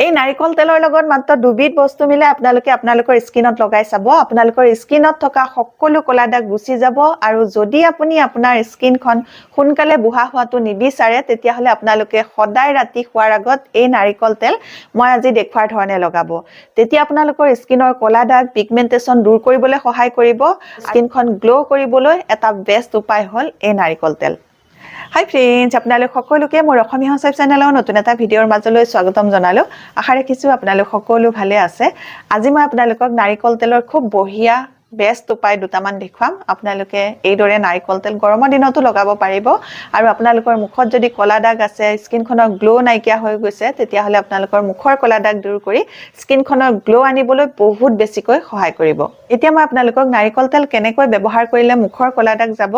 এই নাৰিকল তেলৰ লগত মাত্ৰ দুবিধ বস্তু মিলে আপোনালোকৰ স্কিনত লগাই চাব আপোনালোকৰ স্কিনত থকা সকলো কলা দাগ গুচি যাব আৰু যদি আপুনি আপোনাৰ স্কিনখন সোনকালে বুঢ়া হোৱাটো নিবিচাৰে তেতিয়া হলে আপোনালোকে সদায় ৰাতি শোৱাৰ আগত এই নাৰিকল তেল মই আজি দেখুৱাৰ ধৰণে লগাব তেতিয়া আপোনালোকৰ স্কিনৰ কলা দাগ পিগমেন্টেশন দূৰ কৰিবলৈ সহায় কৰিব স্কিনখন গ্লো কৰিবলৈ এটা বেষ্ট উপায় হ'ল এই নাৰিকল তেল Hi friends, আপোনালোক সকলোকে মোৰ অসমীয়া সঁচাই চেনেলৰ নতুন এটা ভিডিঅ'ৰ মাজলৈ স্বাগতম জনালো আশা ৰাখিছো আপোনালোক সকলো ভালে আছে আজি মই আপোনালোকক নাৰিকল তেলৰ খুব বঢ়িয়া বেষ্ট উপায় দুটামান দেখুৱাম আপোনালোকে এইদৰে নাৰিকল তেল গৰমৰ দিনতো লগাব পাৰিব আৰু আপোনালোকৰ মুখত যদি কলা দাগ আছে স্কিনখনৰ গ্লো নাইকিয়া হৈ গৈছে তেতিয়া হলে আপোনালোকৰ মুখৰ কলা দাগ দূৰ কৰি স্কিনখনৰ গ্লো আনিবলৈ বহুত বেছিকৈ সহায় কৰিব এতিয়া মই আপোনালোকক নাৰিকল তেল কেনেকৈ ব্যৱহাৰ কৰিলে মুখৰ কলা দাগ যাব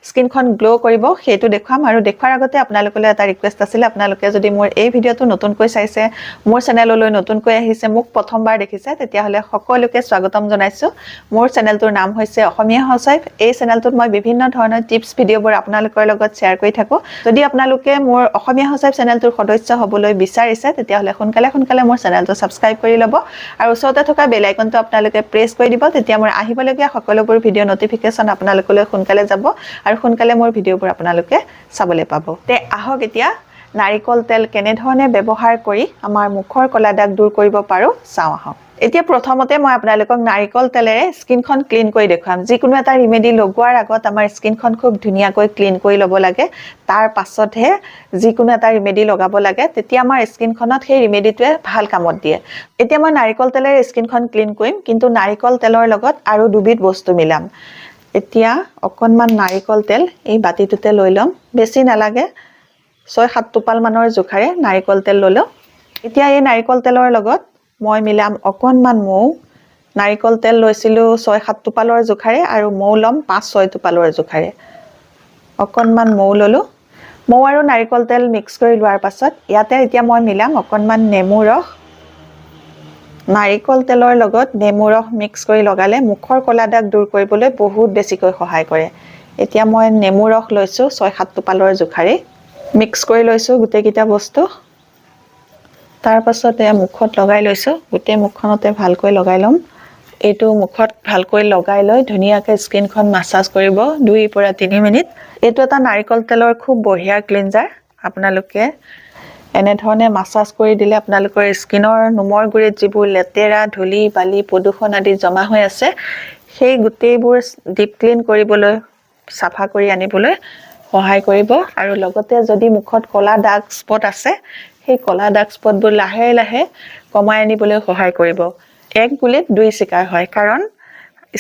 স্কিনখন গ্লো কৰিব সেইটো দেখুৱাম আৰু দেখুৱাৰ আগতে আপোনালোকলৈ এটা ৰিকুৱেষ্ট আছিল আপোনালোকে যদি মোৰ এই ভিডিঅ'টো নতুনকৈ চাইছে মোৰ চেনেললৈ নতুনকৈ আহিছে মোক প্ৰথমবাৰ দেখিছে তেতিয়া হলে সকলোকে স্বাগতম জনাইছো মোৰ চেনেলটোৰ নাম হৈছে অসমীয়া হাউচৱাইফ এই চেনেলটোত মই বিভিন্ন ধৰণৰ টিপছ ভিডিঅ'বোৰ আপোনালোকৰ লগত শেয়াৰ কৰি থাকো যদি আপোনালোকে মোৰ অসমীয়া হাউচৱাইফ চেনেলটোৰ সদস্য হ'বলৈ বিচাৰিছে তেতিয়া হলে সোনকালে মোৰ চেনেলটো সাবস্ক্ৰাইব কৰি ল'ব আৰু ওচৰতে থকা বেল আইকনটো আপোনালোকে প্ৰেছ কৰি দিব তেতিয়া মোৰ আহিবলগীয়া সকলোবোৰ ভিডিঅ' নটিফিকেশন আপোনালোকলৈ সোনকালে যাব আৰু সোনকালে মোৰ ভিডিঅ'বোৰ আপোনালোকে চাবলৈ পাব তে আহক এতিয়া নাৰিকল তেল কেনে ধৰণে ব্যৱহাৰ কৰি আমাৰ মুখৰ কলা দাগ দূৰ কৰিব পাৰো চাওঁ আহক এতিয়া প্ৰথমতে মই আপোনালোকক নাৰিকল তেলেৰে স্কিনখন ক্লিন কৰি দেখুৱাম যিকোনো এটা ৰিমেডি লগোৱাৰ আগত আমাৰ স্কিনখন খুব ধুনীয়াকৈ ক্লিন কৰি ল'ব লাগে তাৰ পাছতহে যিকোনো এটা ৰিমেডি লগাব লাগে তেতিয়া আমাৰ স্কিনখনত সেই ৰিমেডিটোৱে ভাল কামত দিয়ে এতিয়া মই নাৰিকল তেলেৰে স্কিনখন ক্লিন কৰিম কিন্তু নাৰিকল তেলৰ লগত আৰু দুবিধ বস্তু মিলাম এতিয়া অকনমান নাৰিকল তেল এই বাটিটোতে লৈ লম বেছি নালাগে 6-7 টোপাল মানৰ জোখাৰে নাৰিকল তেল ললো এতিয়া এই নাৰিকল তেলৰ লগত মই মিলাম অকনমান মৌ নাৰিকল তেল লৈছিলো 6-7 টোপালৰ জোখাৰে আৰু মৌ লম 5-6 টোপালৰ জোখাৰে অকনমান মৌ ললো মৌ আৰু নাৰিকল তেল মিক্স কৰি লোৱাৰ পাছত ইয়াতে এতিয়া মই মিলাম অকনমান নেমু ৰস নাৰিকল তেলৰ লগত নেমু ৰস মিক্স কৰি লগালে মুখৰ কলা দাগ দূৰ কৰিবলৈ বহুত বেছিকৈ সহায় কৰে এতিয়া মই নেমু ৰস লৈছো 6-7 টোপালৰ জোখাৰে মিক্স কৰি লৈছো গুটেকিটা বস্তু তাৰ পাছতে মুখত লগাই লৈছো গুটে মুখখনতে ভালকৈ লগাই লম এইটো মুখত ভালকৈ লগাই লৈ ধুনীয়াকৈ স্কিনখন মাসাজ কৰিব 2 পৰা 3 মিনিট এইটো এটা নাৰিকল তেলৰ খুব বঢ়িয়া ক্লিনজাৰ আপোনালোকে এনে ধৰণে মাসাজ কৰি দিলে আপোনালোকৰ স্কিনৰ নুমৰ গুৰিত যিবোৰ লেতেৰা ধূলি বালি প্ৰদূষণ আদি জমা হৈ আছে সেই গুটেইবোৰ ডিপ ক্লিন কৰিবলৈ সাফা কৰি আনিবলৈ সহায় কৰিব আৰু লগতে যদি মুখত কলা দাগ স্পট আছে সেই কলা দাগ স্পটবোৰ লাহে লাহে কমাই আনিবলৈ সহায় কৰিব এক গুলিত দুই শিকাৰ হয় কাৰণ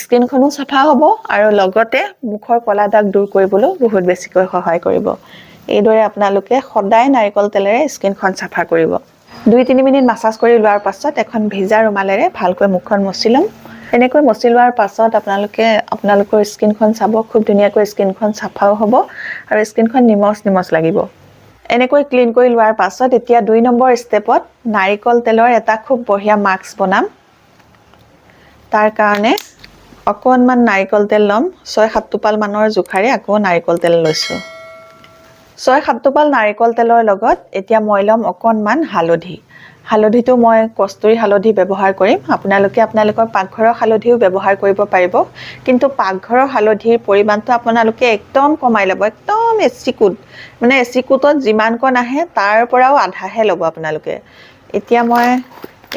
স্কিনখনো সাফা হ'ব আৰু লগতে মুখৰ কলা দাগ দূৰ কৰিবলৈ বহুত বেছিকৈ সহায় কৰিব এইদৰে আপোনালোকে সদায় নাৰিকল তেলেৰে স্কিনখন সাফা কৰিব 2-3 মিনিট মাসাজ কৰি লোৱাৰ পাছত এখন ভিজা ৰুমালেৰে ভালকৈ মুখখন মচি লম এনেকৈ মচি লোৱাৰ পাছত আপোনালোকৰ স্কিনখন চাব খুব ধুনীয়াকৈ স্কিনখন সাফাও হ'ব আৰু স্কিনখন নিমজ লাগিব এনেকৈ ক্লিন কৰি লোৱাৰ পাছত এতিয়া 2 নম্বৰ ষ্টেপত নাৰিকল তেলৰ এটা খুব বঢ়িয়া মাস্ক বনাম তাৰ কাৰণে অকনমান নাৰিকল তেল লম 6-7 টোপাল মানৰ জোখাৰে আকৌ নাৰিকল তেল লৈছো 6-7 টোপাল নাৰিকল তেলৰ লগত এতিয়া মই লম অকনমান হালধিটো মই কস্তুৰী হালধি ব্যৱহাৰ কৰিম আপোনালোকৰ পাকঘৰৰ হালধিও ব্যৱহাৰ কৰিব পাৰিব কিন্তু পাকঘৰৰ হালধিৰ পৰিমাণটো আপোনালোকে একদম কমাই ল'ব একদম এচিকুটত যিমানকণ আহে তাৰ পৰাও আধাহে ল'ব আপোনালোকে এতিয়া মই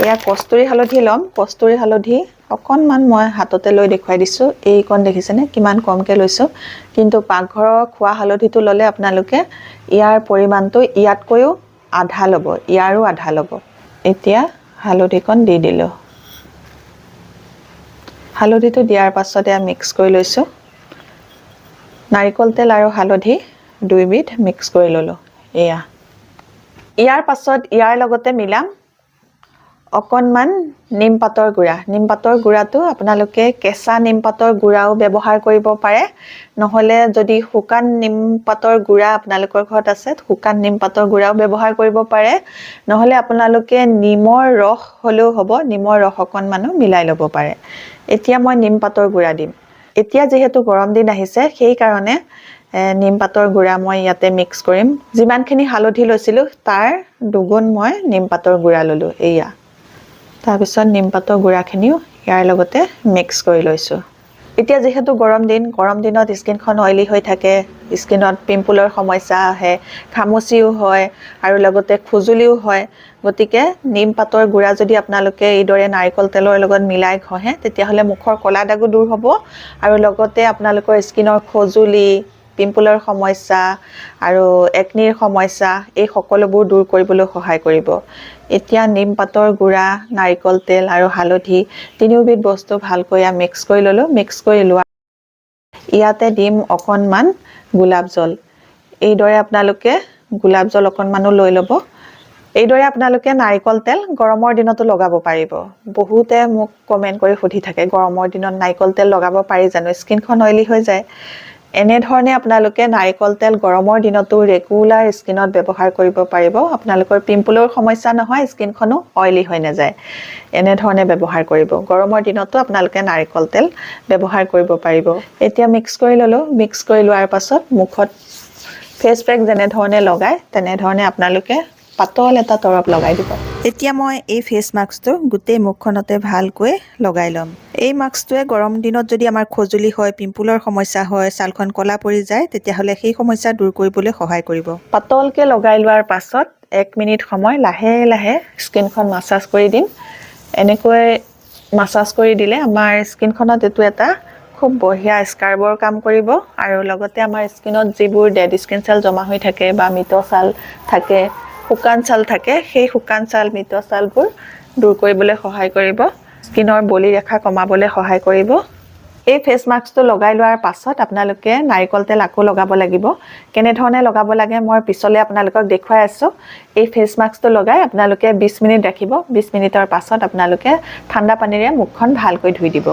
এয়া কস্তুৰী হালধি লম কস্তুৰী হালধি অকনমান মই হাততে লৈ দেখুৱাই দিছো এইকণ দেখিছেনে কিমান কমকে লৈছো কিন্তু পাকঘৰৰ খোৱা হালধিটো ললে আপোনালোকে ইয়াৰ পৰিমাণটো ইয়াতকৈও আধা ল'ব ইয়াৰো আধা ল'ব এতিয়া হালধিকণ দি দিলো হালধিটো দিয়াৰ পাছতে মিক্স কৰি লৈছো নাৰিকল তেল আৰু হালধি দুইবিধ মিক্স কৰি ললো ইয়াৰ পাছত ইয়াৰ লগতে মিলাম অকনমান নিমপাতৰ গুড়াটো আপোনালোকে কেঁচা নিমপাতৰ গুড়াও ব্যৱহাৰ কৰিব পাৰে নহলে যদি শুকান নিমপাতৰ গুড়া আপোনালোকৰ ঘৰত আছে শুকান নিমপাতৰ গুড়াও ব্যৱহাৰ কৰিব পাৰে নহলে আপোনালোকে নিমৰ ৰস হলেও হ'ব নিমৰ ৰস অকনমানো মিলাই ল'ব পাৰে এতিয়া মই নিমপাতৰ গুড়া দিম এতিয়া যেহেতু গৰম দিন আহিছে সেই কাৰণে নিম পাতৰ গুড়া মই ইয়াতে মিক্স কৰিম যিমানখিনি হালধি লৈছিলোঁ তাৰ দুগুণ মই নিম পাতৰ গুড়া ল'লোঁ এয়া তাৰপিছত নিম পাতৰ গুড়াখিনিও ইয়াৰ লগতে মিক্স কৰি লৈছোঁ এতিয়া যেহেতু গৰম দিনত স্কিনখন অইলি হৈ থাকে স্কিনত পিম্পলৰ সমস্যা আহে ঘামচিও হয় আৰু লগতে খুজুলিও হয় গতিকে নিম পাতৰ গুড়া যদি আপোনালোকে এইদৰে নাৰিকল তেলৰ লগত মিলাই ঘঁহে তেতিয়াহ'লে মুখৰ ক'লা দাগো দূৰ হ'ব আৰু লগতে আপোনালোকৰ স্কিনৰ খজুলি পিম্পলৰ সমস্যা আৰু একনিৰ সমস্যা এই সকলোবোৰ দূৰ কৰিবলৈ সহায় কৰিব এতিয়া নিম পাতৰ গুড়া নাৰিকল তেল আৰু হালধি তিনিওবিধ বস্তু ভালকৈ মিক্স কৰি ল'লোঁ মিক্স কৰি লোৱা ইয়াতে দিম অকণমান গোলাপ জল এইদৰে আপোনালোকে গোলাপ জল অকণমানো লৈ ল'ব এইদৰে আপোনালোকে নাৰিকল তেল গৰমৰ দিনতো লগাব পাৰিব বহুতে মোক কমেন্ট কৰি সুধি থাকে গৰমৰ দিনত নাৰিকল তেল লগাব পাৰি জানো স্কিনখন অইলি হৈ যায় এনেধৰণে আপোনালোকে নাৰিকল তেল গৰমৰ দিনতো ৰেগুলাৰ স্কিনত ব্যৱহাৰ কৰিব পাৰিব আপোনালোকৰ পিম্পলৰ সমস্যা নহয় স্কিনখনো অইলি হৈ নাযায় এনেধৰণে ব্যৱহাৰ কৰিব গৰমৰ দিনতো আপোনালোকে নাৰিকল তেল ব্যৱহাৰ কৰিব পাৰিব এতিয়া মিক্স কৰি ল'লোঁ মিক্স কৰি লোৱাৰ পাছত মুখত ফেচ পেক যেনেধৰণে লগায় তেনেধৰণে আপোনালোকে পাতল এটা তৰপ লগাই দিব এতিয়া মই এই ফেচ মাস্কটো গোটেই মুখখনতে ভালকৈ লগাই ল'ম এই মাস্কটোৱে গৰম দিনত যদি আমাৰ খজুলি হয় পিম্পলৰ সমস্যা হয় ছালখন ক'লা পৰি যায় তেতিয়াহ'লে সেই সমস্যা দূৰ কৰিবলৈ সহায় কৰিব পাতলকৈ লগাই লোৱাৰ পাছত 1 মিনিট সময় লাহে লাহে স্কিনখন মাছাজ কৰি দিম এনেকৈ মাছাজ কৰি দিলে আমাৰ স্কিনখনত এইটো এটা খুব বঢ়িয়া স্কাৰ্বৰ কাম কৰিব আৰু লগতে আমাৰ স্কিনত যিবোৰ ডেড স্কিন চেল জমা হৈ থাকে বা মৃত ছাল থাকে শুকান ছাল থাকে সেই শুকান ছাল মৃত ছালবোৰ দূৰ কৰিবলৈ সহায় কৰিব স্কিনৰ বলি ৰেখা কমাবলৈ সহায় কৰিব এই ফেচ মাস্কটো লগাই লোৱাৰ পাছত আপোনালোকে নাৰিকল তেল আকৌ লগাব লাগিব কেনেধৰণে লগাব লাগে মই পিছলৈ আপোনালোকক দেখুৱাই আছোঁ এই ফেচ মাস্কটো লগাই আপোনালোকে 20 মিনিট ৰাখিব 20 মিনিটৰ পাছত আপোনালোকে ঠাণ্ডা পানীৰে মুখখন ভালকৈ ধুই দিব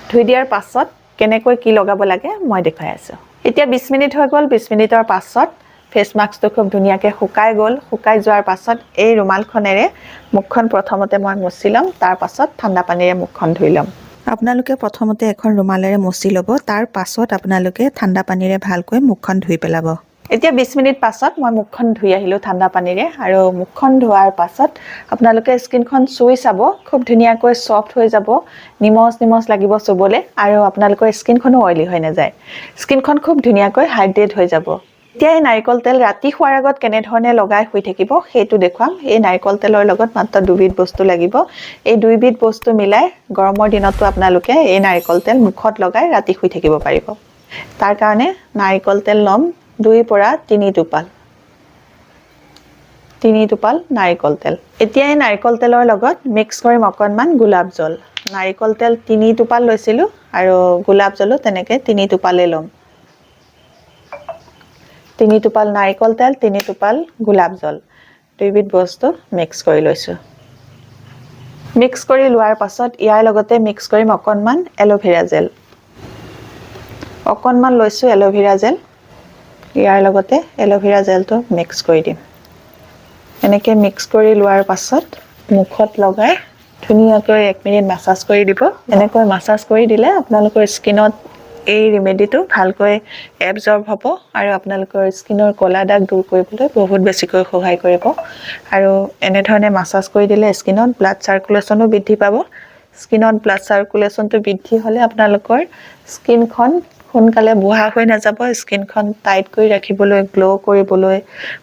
ধুই দিয়াৰ পাছত কেনেকৈ কি লগাব লাগে মই দেখুৱাই আছোঁ এতিয়া 20 মিনিট হৈ গ'ল 20 মিনিটৰ পাছত ফেচ মাস্কটো খুব ধুনীয়াকৈ শুকাই গ'ল শুকাই যোৱাৰ পাছত এই ৰুমালখনেৰে মুখখন প্ৰথমতে মই মুছি ল'ম তাৰ পাছত ঠাণ্ডা পানীৰে মুখখন ধুই ল'ম আপোনালোকে প্ৰথমতে এখন ৰুমালেৰে মুছি ল'ব তাৰ পাছত আপোনালোকে ঠাণ্ডা পানীৰে ভালকৈ মুখখন ধুই পেলাব এতিয়া 20 মিনিট পাছত মই মুখখন ধুই আহিলোঁ ঠাণ্ডা পানীৰে আৰু মুখখন ধোৱাৰ পাছত আপোনালোকে স্কিনখন চুই চাব খুব ধুনীয়াকৈ সফট হৈ যাব নিমজ লাগিব চুবলৈ আৰু আপোনালোকৰ স্কিনখনো অইলি হৈ নাযায় স্কিনখন খুব ধুনীয়াকৈ হাইড্ৰেট হৈ যাব এতিয়া এই নাৰিকল তেল ৰাতি শোৱাৰ আগত কেনেধৰণে লগাই শুই থাকিব সেইটো দেখুৱাম এই নাৰিকল তেলৰ লগত মাত্ৰ দুবিধ বস্তু লাগিব এই দুইবিধ বস্তু মিলাই গৰমৰ দিনতো আপোনালোকে এই নাৰিকল তেল মুখত লগাই ৰাতি শুই থাকিব পাৰিব তাৰ কাৰণে নাৰিকল তেল ল'ম 2 পৰা 3 টোপাল নাৰিকল তেল এতিয়া এই নাৰিকল তেলৰ লগত মিক্স কৰিম অকণমান গোলাপ জল নাৰিকল তেল 3 টোপাল লৈছিলোঁ আৰু গোলাপ জলো তেনেকৈ 3 টোপালে ল'ম 3 টোপাল নাৰিকল তেল 3 টোপাল গোলাপ জল দুইবিধ বস্তু মিক্স কৰি লৈছোঁ মিক্স কৰি লোৱাৰ পাছত ইয়াৰ লগতে মিক্স কৰিম অকণমান এল'ভেৰা জেল অকণমান লৈছোঁ এল'ভেৰা জেল ইয়াৰ লগতে এল'ভেৰা জেলটো মিক্স কৰি দিম এনেকৈ মিক্স কৰি লোৱাৰ পাছত মুখত লগাই ধুনীয়াকৈ 1 মিনিট মাছাজ কৰি দিব এনেকৈ মাছাজ কৰি দিলে আপোনালোকৰ স্কিনত এই ৰেমেডিটো ভালকৈ এবজৰ্ব হ'ব আৰু আপোনালোকৰ স্কিনৰ ক'লা দাগ দূৰ কৰিবলৈ বহুত বেছিকৈ সহায় কৰিব আৰু এনেধৰণে মাছাজ কৰি দিলে স্কিনত ব্লাড সাৰ্কুলেশ্যনো বৃদ্ধি পাব স্কিনত ব্লাড সাৰ্কুলেশ্যনটো বৃদ্ধি হ'লে আপোনালোকৰ স্কিনখন সোনকালে বুঢ়া হৈ নাযাব স্কিনখন টাইট কৰি ৰাখিবলৈ গ্লো কৰিবলৈ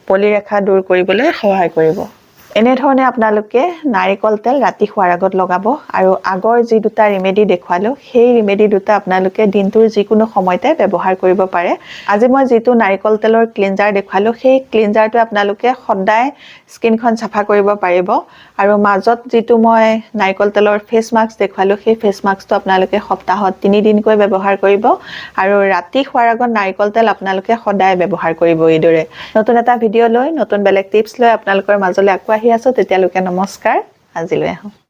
পলি ৰেখা দূৰ কৰিবলৈ সহায় কৰিব এনেধৰণে আপোনালোকে নাৰিকল তেল ৰাতি শোৱাৰ আগত লগাব আৰু আগৰ যি দুটা ৰেমেডি দেখুৱালোঁ সেই ৰেমেডি দুটা আপোনালোকে দিনটোৰ যিকোনো সময়তে ব্যৱহাৰ কৰিব পাৰে আজি মই যিটো নাৰিকল তেলৰ ক্লিনজাৰ দেখুৱালোঁ সেই ক্লিনজাৰটো আপোনালোকে সদায় স্কিনখন চাফা কৰিব পাৰিব আৰু মাজত যিটো মই নাৰিকল তেলৰ ফেচ মাস্ক দেখুৱালোঁ সেই ফেচ মাস্কটো আপোনালোকে সপ্তাহত 3 দিনকৈ ব্যৱহাৰ কৰিব আৰু ৰাতি শোৱাৰ আগত নাৰিকল তেল আপোনালোকে সদায় ব্যৱহাৰ কৰিব এইদৰে নতুন এটা ভিডিঅ' লৈ নতুন বেলেগ টিপছ লৈ আপোনালোকৰ মাজলৈ আকৌ আহি আছোঁ তেতিয়ালৈকে নমস্কাৰ আজিলৈ আহোঁ